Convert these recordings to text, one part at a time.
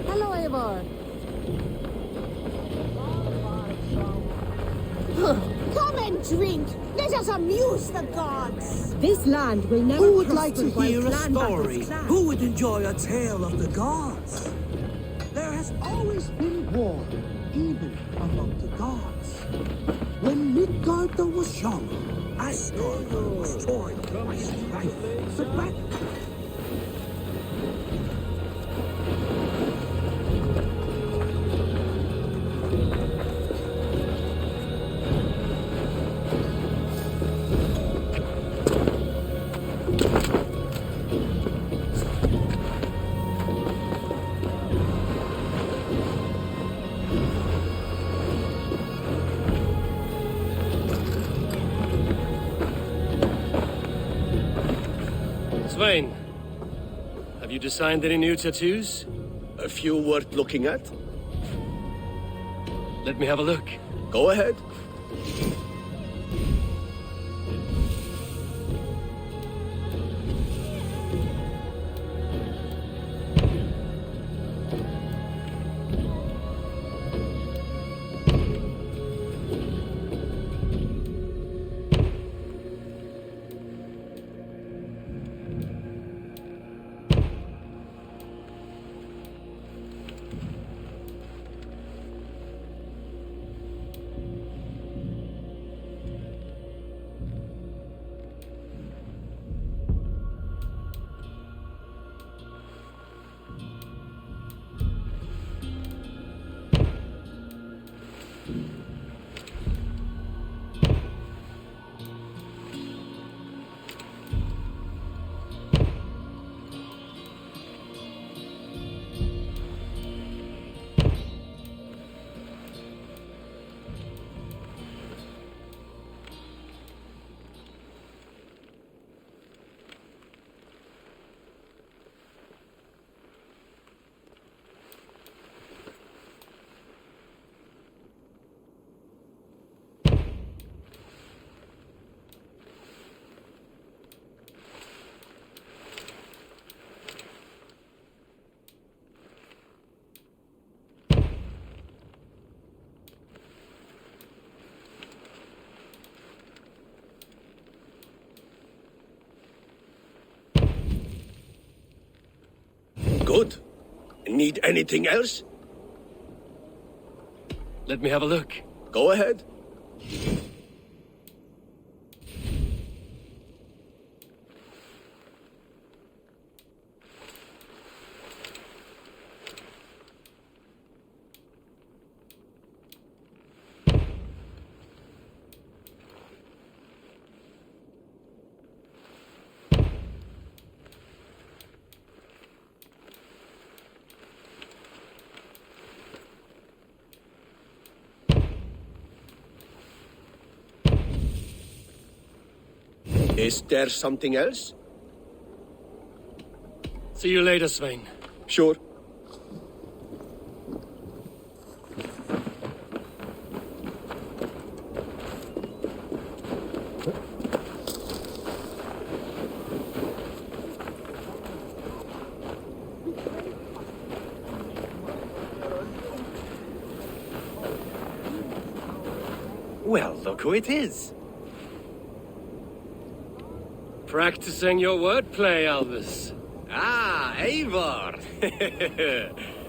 Hello, Eivor. Come and drink. Let us amuse the gods. This land will never Who would like prosper to while hear a clan battles story? clash. Who would enjoy a tale of the gods? There has always been war, even among the gods. When Midgard was young, Asgard was destroyed by strife. But back Svein, have you designed any new tattoos? A few worth looking at? Let me have a look. Go ahead. Good. Need anything else? Let me have a look. Go ahead. Is there something else? See you later, Svein. Sure. Well, look who it is. Practicing your wordplay, Alvis. Ah, Eivor!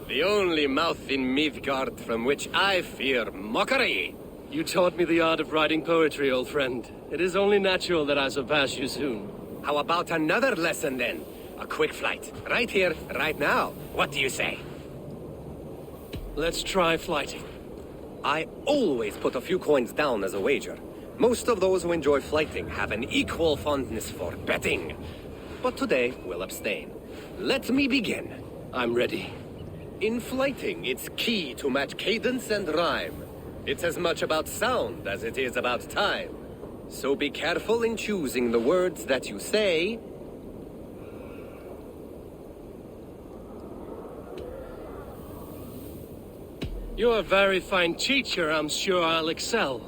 The only mouth in Midgard from which I fear mockery. You taught me the art of writing poetry, old friend. It is only natural that I surpass you soon. How about another lesson then? A quick flight. Right here, right now. What do you say? Let's try flighting. I always put a few coins down as a wager. Most of those who enjoy flighting have an equal fondness for betting. But today, we'll abstain. Let me begin. I'm ready. In flighting, it's key to match cadence and rhyme. It's as much about sound as it is about time. So be careful in choosing the words that you say. You're a very fine teacher. I'm sure I'll excel.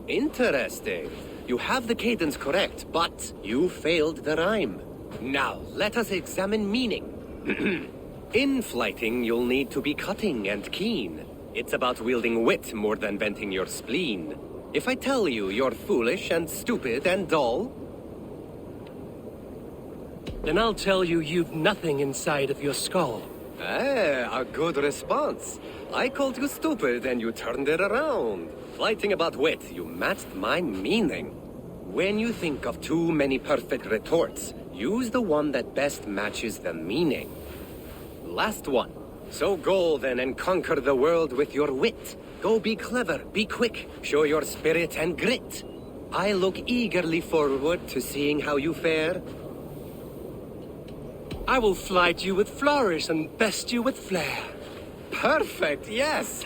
Interesting. You have the cadence correct, but you failed the rhyme. Now, let us examine meaning. In flighting, you'll need to be cutting and keen. It's about wielding wit more than venting your spleen. If I tell you you're foolish and stupid and dull, Then I'll tell you you've nothing inside of your skull. a good response. I called you stupid and you turned it around. Flighting about wit, you matched my meaning. When you think of too many perfect retorts, use the one that best matches the meaning. Last one. So go then and conquer the world with your wit. Go be clever, be quick, show your spirit and grit. I look eagerly forward to seeing how you fare. I will flight you with flourish and best you with flair. Perfect, yes!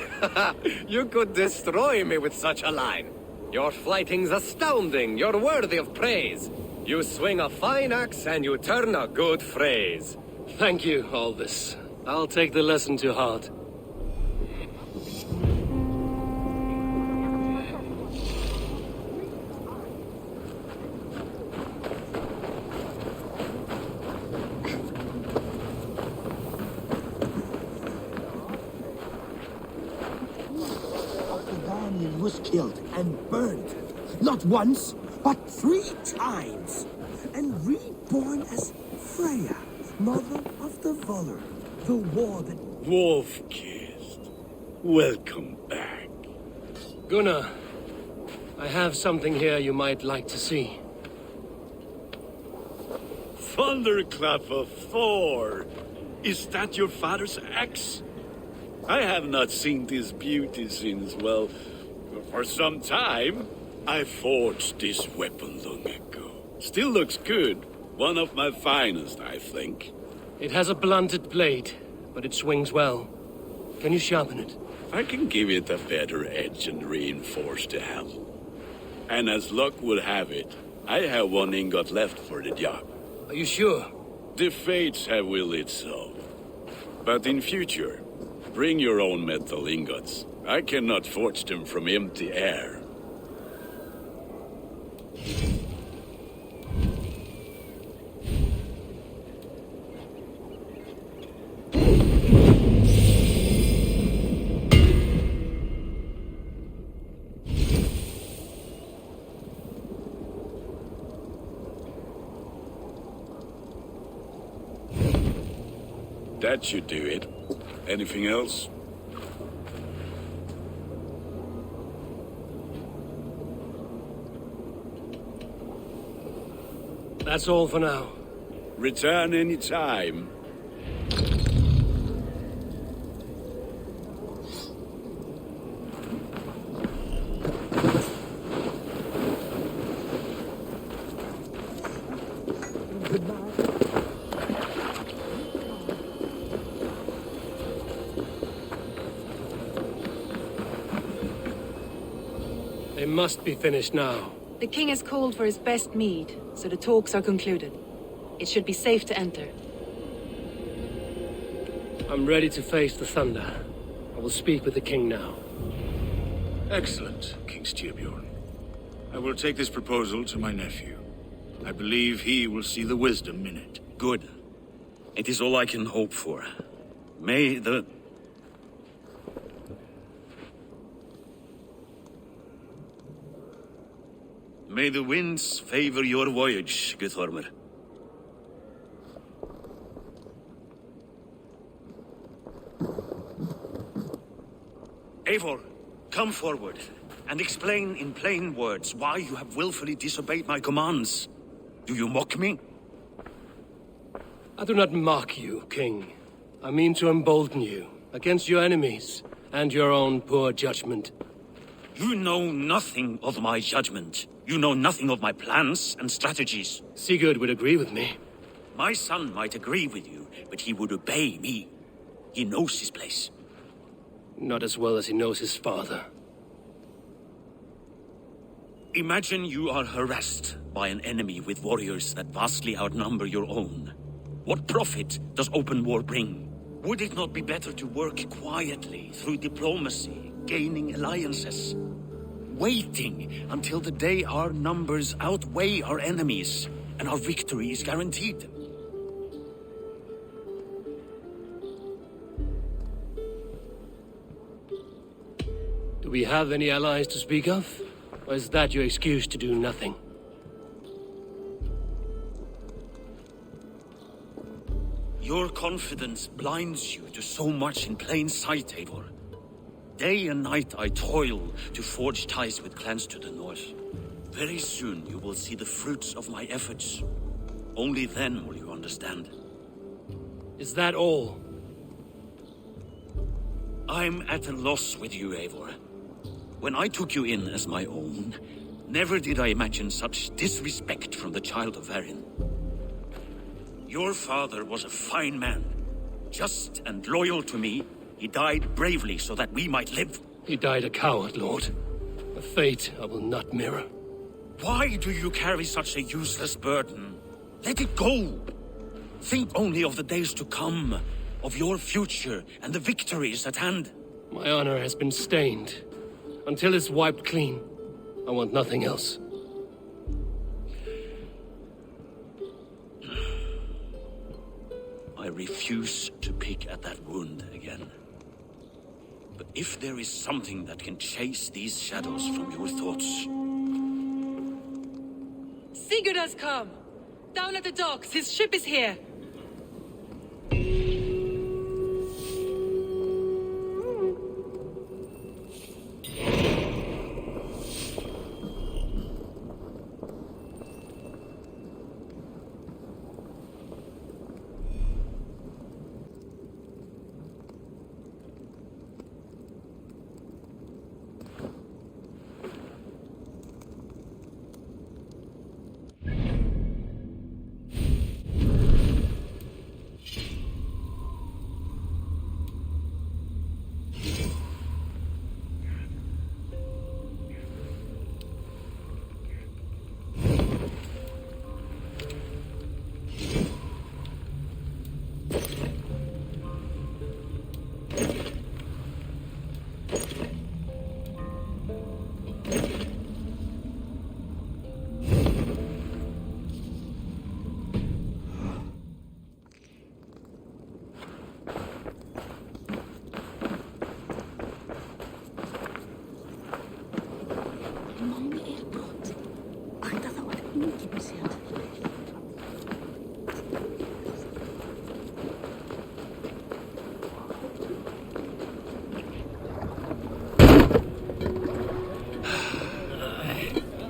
You could destroy me with such a line. Your flighting's astounding, you're worthy of praise. You swing a fine axe and you turn a good phrase. Thank you, Aldous. I'll take the lesson to heart. Daniel was killed and burned, not once, but 3 times, and reborn as Freya, mother of the Valor, the war that... Wolf-kissed. Welcome back. Gunnar, I have something here you might like to see. Thunderclap of Thor! Is that your father's axe? I have not seen this beauty since, well, for some time. I forged this weapon long ago. Still looks good. One of my finest, I think. It has a blunted blade, but it swings well. Can you sharpen it? I can give it a better edge and reinforce the handle. And as luck would have it, I have 1 ingot left for the job. Are you sure? The fates have willed it so. But in future, bring your own metal ingots. I cannot forge them from empty air. That should do it. Anything else? That's all for now. Return any time. They must be finished now. The king has called for his best mead, so the talks are concluded. It should be safe to enter. I'm ready to face the thunder. I will speak with the king now. Excellent, King Styrbjorn. I will take this proposal to my nephew. I believe he will see the wisdom in it. Good. It is all I can hope for. May the... May the winds favor your voyage, Guthormer. Eivor, come forward and explain in plain words why you have willfully disobeyed my commands. Do you mock me? I do not mock you, king. I mean to embolden you against your enemies and your own poor judgment. You know nothing of my judgment. You know nothing of my plans and strategies. Sigurd would agree with me. My son might agree with you, but he would obey me. He knows his place. Not as well as he knows his father. Imagine you are harassed by an enemy with warriors that vastly outnumber your own. What profit does open war bring? Would it not be better to work quietly through diplomacy, gaining alliances? waiting until the day our numbers outweigh our enemies, and our victory is guaranteed. Do we have any allies to speak of? Or is that your excuse to do nothing? Your confidence blinds you to so much in plain sight, Eivor. Day and night I toil to forge ties with clans to the north. Very soon you will see the fruits of my efforts. Only then will you understand. Is that all? I'm at a loss with you, Eivor. When I took you in as my own, never did I imagine such disrespect from the child of Varin. Your father was a fine man. Just and loyal to me, he died bravely so that we might live. He died a coward, Lord. A fate I will not mirror. Why do you carry such a useless burden? Let it go! Think only of the days to come, of your future and the victories at hand. My honor has been stained. Until it's wiped clean, I want nothing else. I refuse to pick at that wound again. But if there is something that can chase these shadows from your thoughts... Sigurd has come! Down at the docks, his ship is here!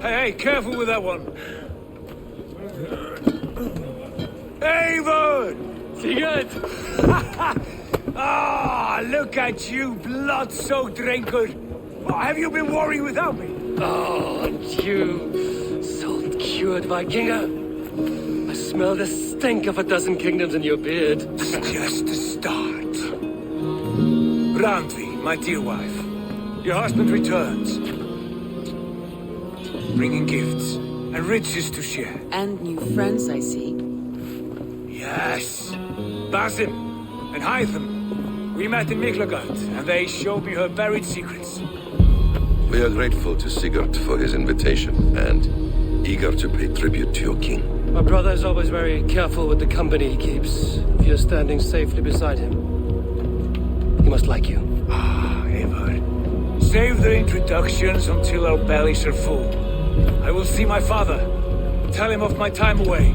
Hey, careful with that one. Eivor! Sigurd! Ah, look at you, blood-soaked drinker. Have you been warring without me? Oh, and you, salt-cured Vikinger. I smell the stink of a dozen kingdoms in your beard. It's just the start. Randvi, my dear wife, your husband returns. Bringing gifts and riches to share. And new friends, I see. Yes. Basim and Hytham. We met in Miklagard, and they showed me her buried secrets. We are grateful to Sigurd for his invitation, and eager to pay tribute to your king. My brother is always very careful with the company he keeps. If you're standing safely beside him, he must like you. Ah, Eivor. Save the introductions until our bellies are full. I will see my father. Tell him of my time away.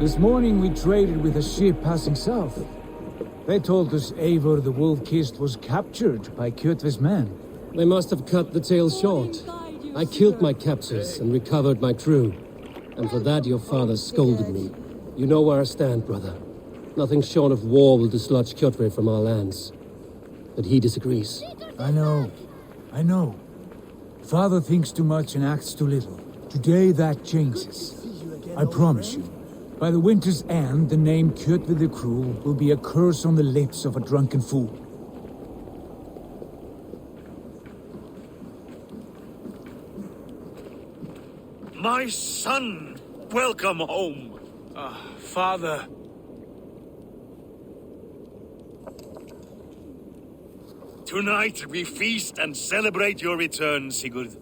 This morning we traded with a ship passing south. They told us Eivor the Wolf-Kissed was captured by Kjotve's men. They must have cut the tale short. I killed my captors and recovered my crew. And for that your father scolded me. You know where I stand, brother. Nothing short of war will dislodge Kjotve from our lands. But he disagrees. I know. Father thinks too much and acts too little. Today that changes. I promise you. By the winter's end, the name Kjotve the Cruel will be a curse on the lips of a drunken fool. My son! Welcome home! Father. Tonight we feast and celebrate your return, Sigurd.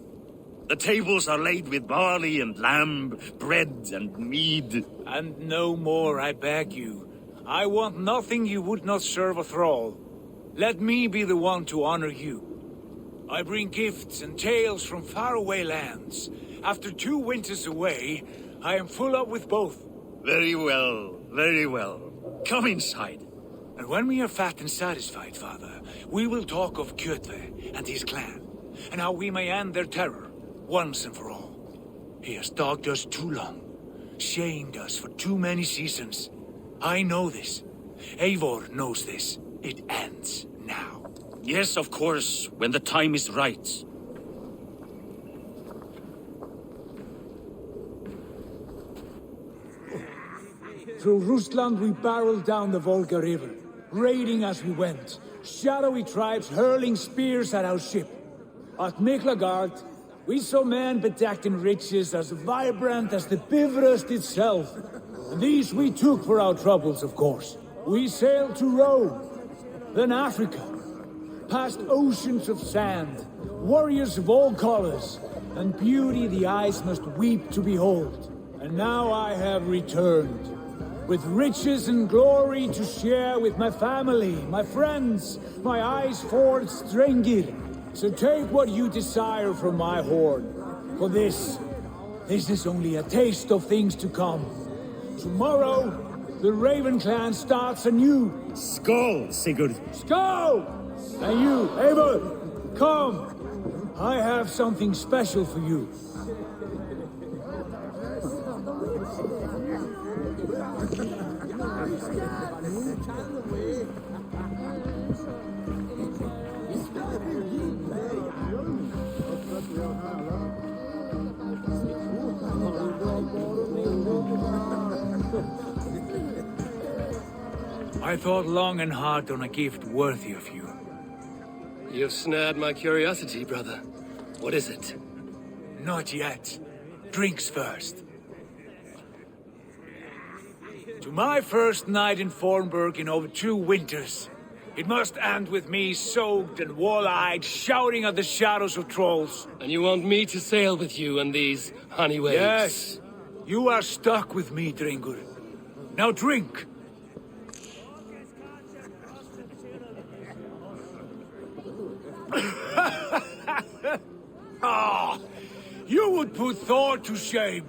The tables are laid with barley and lamb, bread and mead. And no more, I beg you. I want nothing you would not serve a thrall. Let me be the one to honor you. I bring gifts and tales from faraway lands. After 2 winters away, I am full up with both. Very well, very well. Come inside. And when we are fat and satisfied, Father, we will talk of Kjotve and his clan, and how we may end their terror, once and for all. He has dogged us too long, shamed us for too many seasons. I know this. Eivor knows this. It ends now. Yes, of course, when the time is right. Through Rusland we barreled down the Volga River, raiding as we went, shadowy tribes hurling spears at our ship. At Miklagard, we saw men bedecked in riches as vibrant as the Bifrost itself. And these we took for our troubles, of course. We sailed to Rome, then Africa, past oceans of sand, warriors of all colors, and beauty the eyes must weep to behold. And now I have returned, with riches and glory to share with my family, my friends, my eyes-forged Strengir. So take what you desire from my hoard. For this is only a taste of things to come. Tomorrow, the Raven clan starts anew. Skål, Sigurd. Skål! And you, Eivor, come. I have something special for you. I thought long and hard on a gift worthy of you. You've snared my curiosity, brother. What is it? Not yet. Drinks first. To my first night in Fornburg in over 2 winters. It must end with me soaked and wall-eyed, shouting at the shadows of trolls. And you want me to sail with you on these honey waves? Yes. You are stuck with me, Drengur. Now drink. Ah, you would put Thor to shame.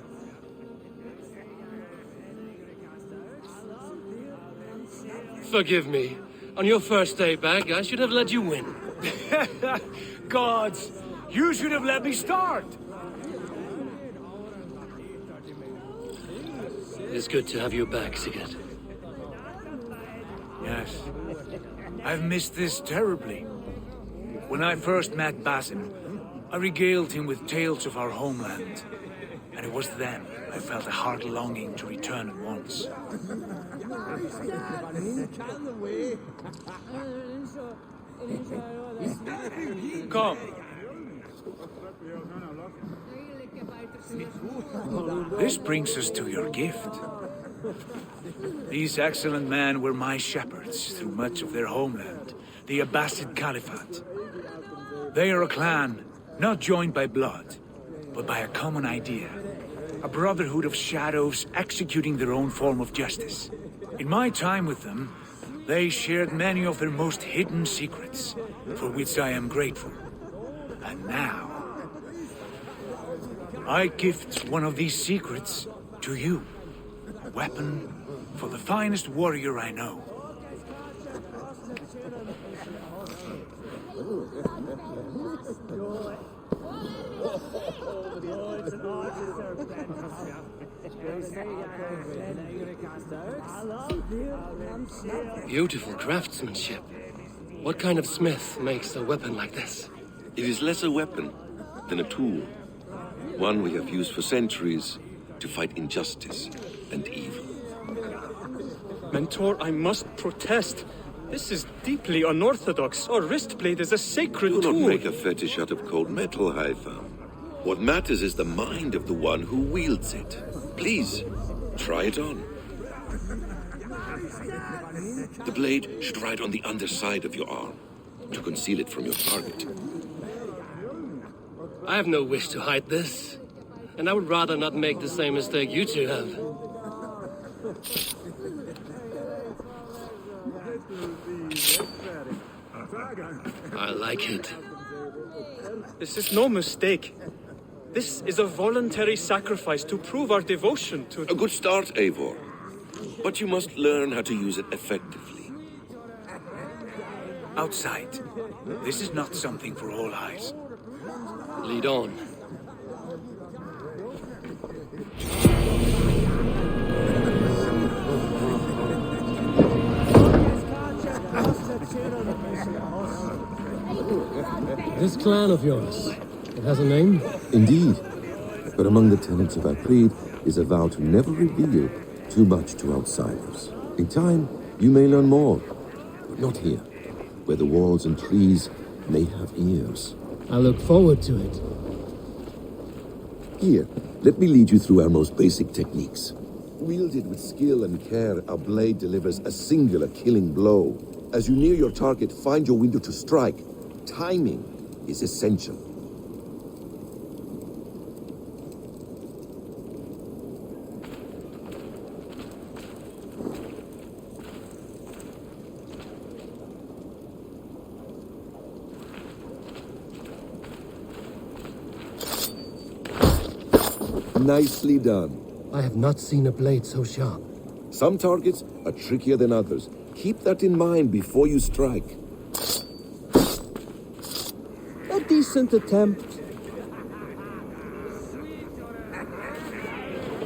Forgive me. On your first day back, I should have let you win. Gods, you should have let me start. It's good to have you back, Sigurd. Yes. I've missed this terribly. When I first met Basim, I regaled him with tales of our homeland. And it was then I felt a heart longing to return at once. Come. This brings us to your gift. These excellent men were my shepherds through much of their homeland, the Abbasid Caliphate. They are a clan, not joined by blood, but by a common idea. A brotherhood of shadows executing their own form of justice. In my time with them, they shared many of their most hidden secrets, for which I am grateful. And now, I gift one of these secrets to you. A weapon for the finest warrior I know. Beautiful craftsmanship. What kind of smith makes a weapon like this? It is less a weapon than a tool. One we have used for centuries to fight injustice and evil. Mentor, I must protest. This is deeply unorthodox. Our wrist blade is a sacred Do tool. not make a fetish out of cold metal, Eivor. What matters is the mind of the one who wields it. Please, try it on. The blade should ride on the underside of your arm. to conceal it from your target. I have no wish to hide this, and I would rather not make the same mistake you two have. I like it. This is no mistake. This is a voluntary sacrifice to prove our devotion to... A good start, Eivor. But you must learn how to use it effectively. Outside. This is not something for all eyes. Lead on. This clan of yours, it has a name? Indeed. But among the tenets of our creed is a vow to never reveal too much to outsiders. In time, you may learn more, but not here, where the walls and trees may have ears. I look forward to it. Here, let me lead you through our most basic techniques. Wielded with skill and care, our blade delivers a singular killing blow. As you near your target, find your window to strike. Timing is essential. Nicely done. I have not seen a blade so sharp. Some targets are trickier than others. Keep that in mind before you strike. A decent attempt.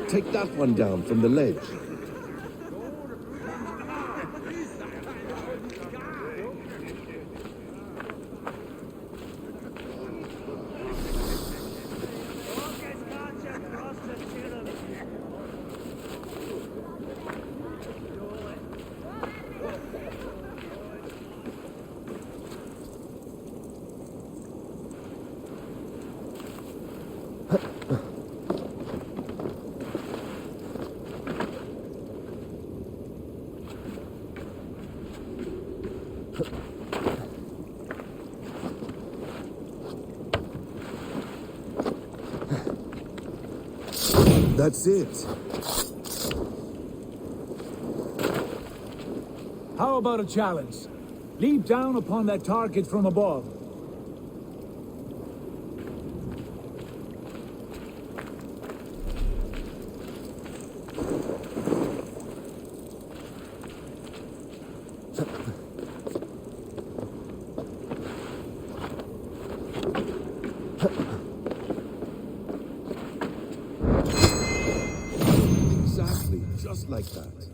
Take that one down from the ledge. That's it. How about a challenge? Leap down upon that target from above. Just like that.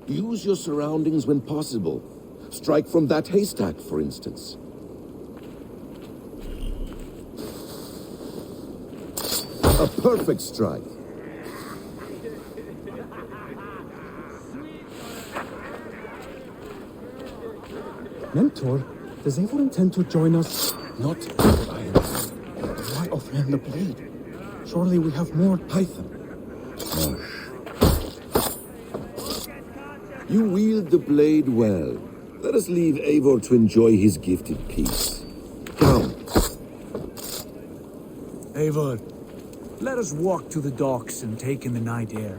Use your surroundings when possible. Strike from that haystack, for instance. A perfect strike. Mentor, does Eivor intend to join us? Not alliance. Why offer him the blade? Surely we have more Python. You wield the blade well. Let us leave Eivor to enjoy his gift in peace. Come. Eivor, let us walk to the docks and take in the night air.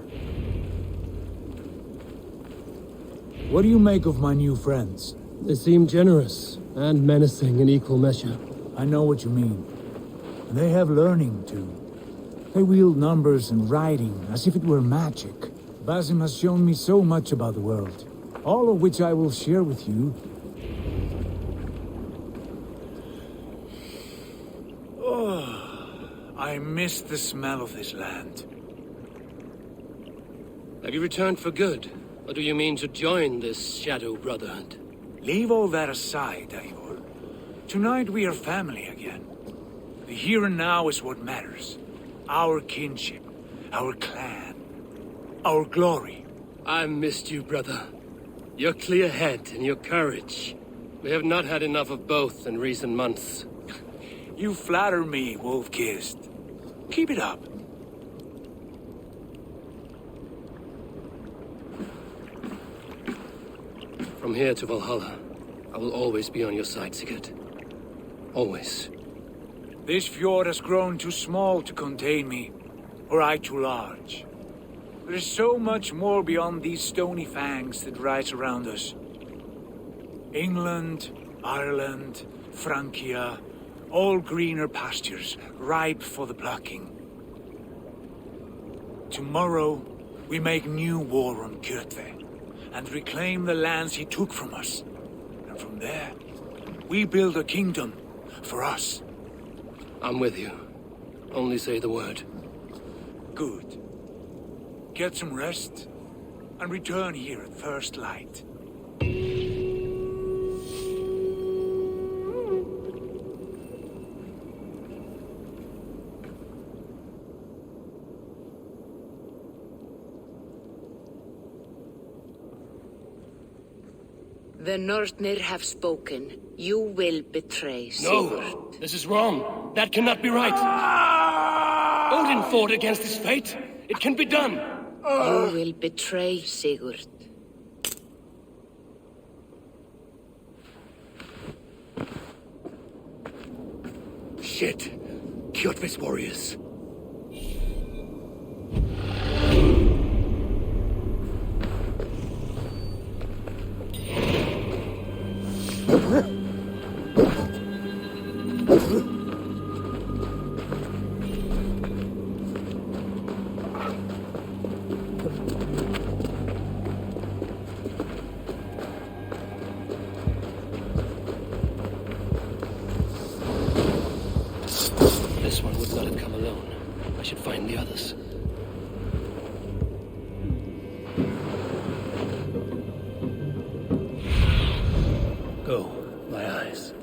What do you make of my new friends? They seem generous and menacing in equal measure. I know what you mean. And they have learning, too. They wield numbers and writing as if it were magic. Basim has shown me so much about the world, all of which I will share with you. Oh, I miss the smell of this land. Have you returned for good? Or do you mean to join this Shadow Brotherhood? Leave all that aside, Eivor. Tonight we are family again. The here and now is what matters. Our kinship, our clan, our glory. I missed you, brother. Your clear head and your courage. We have not had enough of both in recent months. You flatter me, Wolf-Kissed. Keep it up. From here to Valhalla, I will always be on your side, Sigurd. Always. This fjord has grown too small to contain me, or I too large. There is so much more beyond these stony fangs that rise around us. England, Ireland, Francia, all greener pastures, ripe for the plucking. Tomorrow, we make new war on Kjotve, and reclaim the lands he took from us. And from there, we build a kingdom for us. I'm with you. Only say the word. Good. Get some rest, and return here at first light. The Northnir have spoken. You will betray Sigurd. No! This is wrong! That cannot be right! Odin fought against his fate! It can be done! You will betray Sigurd. Shit! Kjotve's warriors. This one would not have come alone. I should find the others. Go, my eyes.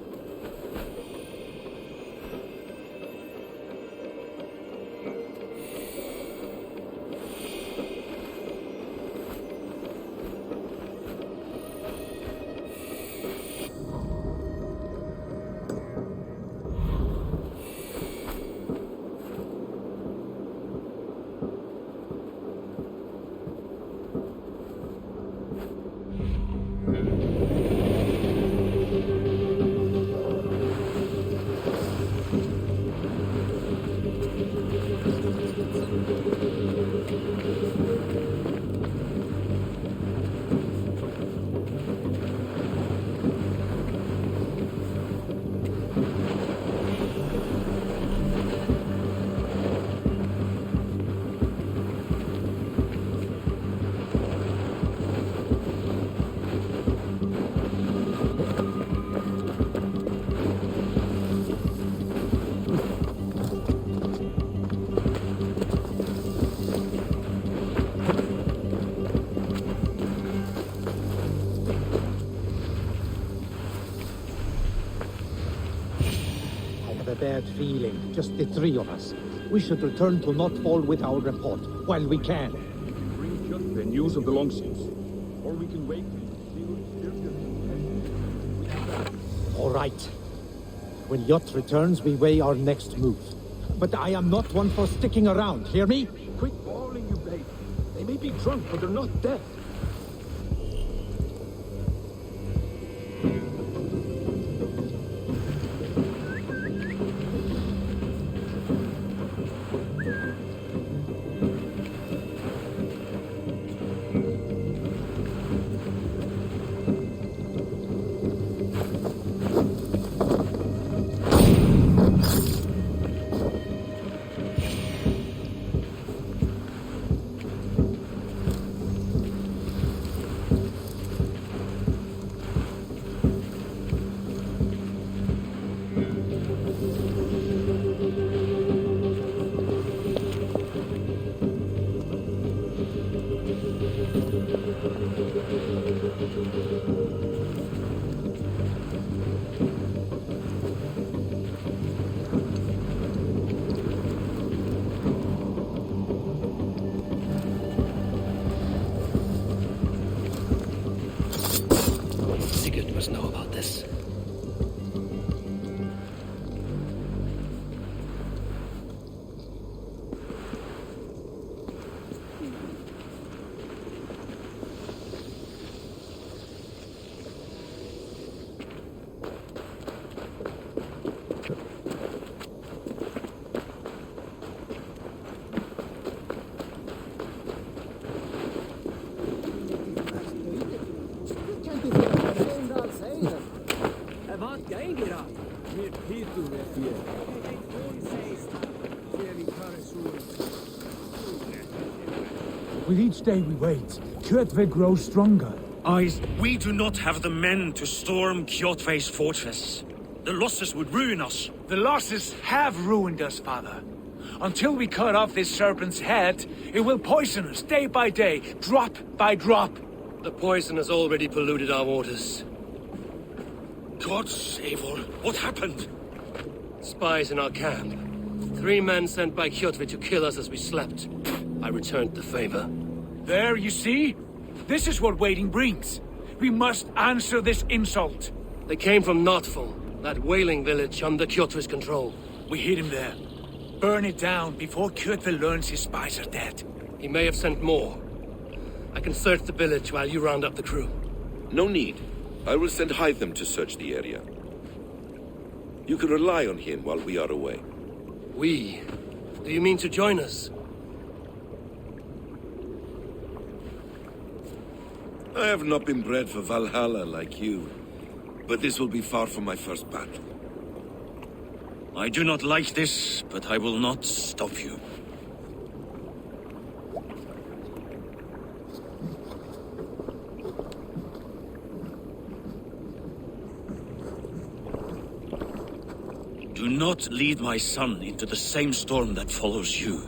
Bad feeling, just the three of us. We should return to Notfall with our report, while we can. Bring Kjotve news of the longships, or we can wait. All right. When Jot returns, we weigh our next move. But I am not one for sticking around, hear me? Quit bawling, you babe. They may be drunk, but they're not dead. With each day we wait, Kjotve grows stronger. We do not have the men to storm Kjotve's fortress. The losses would ruin us. The losses have ruined us, father. Until we cut off this serpent's head, it will poison us day by day, drop by drop. The poison has already polluted our waters. Gods, Eivor, what happened? Spies in our camp. 3 men sent by Kjotve to kill us as we slept. I returned the favor. There, you see? This is what waiting brings. We must answer this insult. They came from Notful, that whaling village under Kjotve's control. We hid him there. Burn it down before Kjotve learns his spies are dead. He may have sent more. I can search the village while you round up the crew. No need. I will send Hytham to search the area. You can rely on him while we are away. We? Do you mean to join us? I have not been bred for Valhalla like you, but this will be far from my first battle. I do not like this, but I will not stop you. Do not lead my son into the same storm that follows you.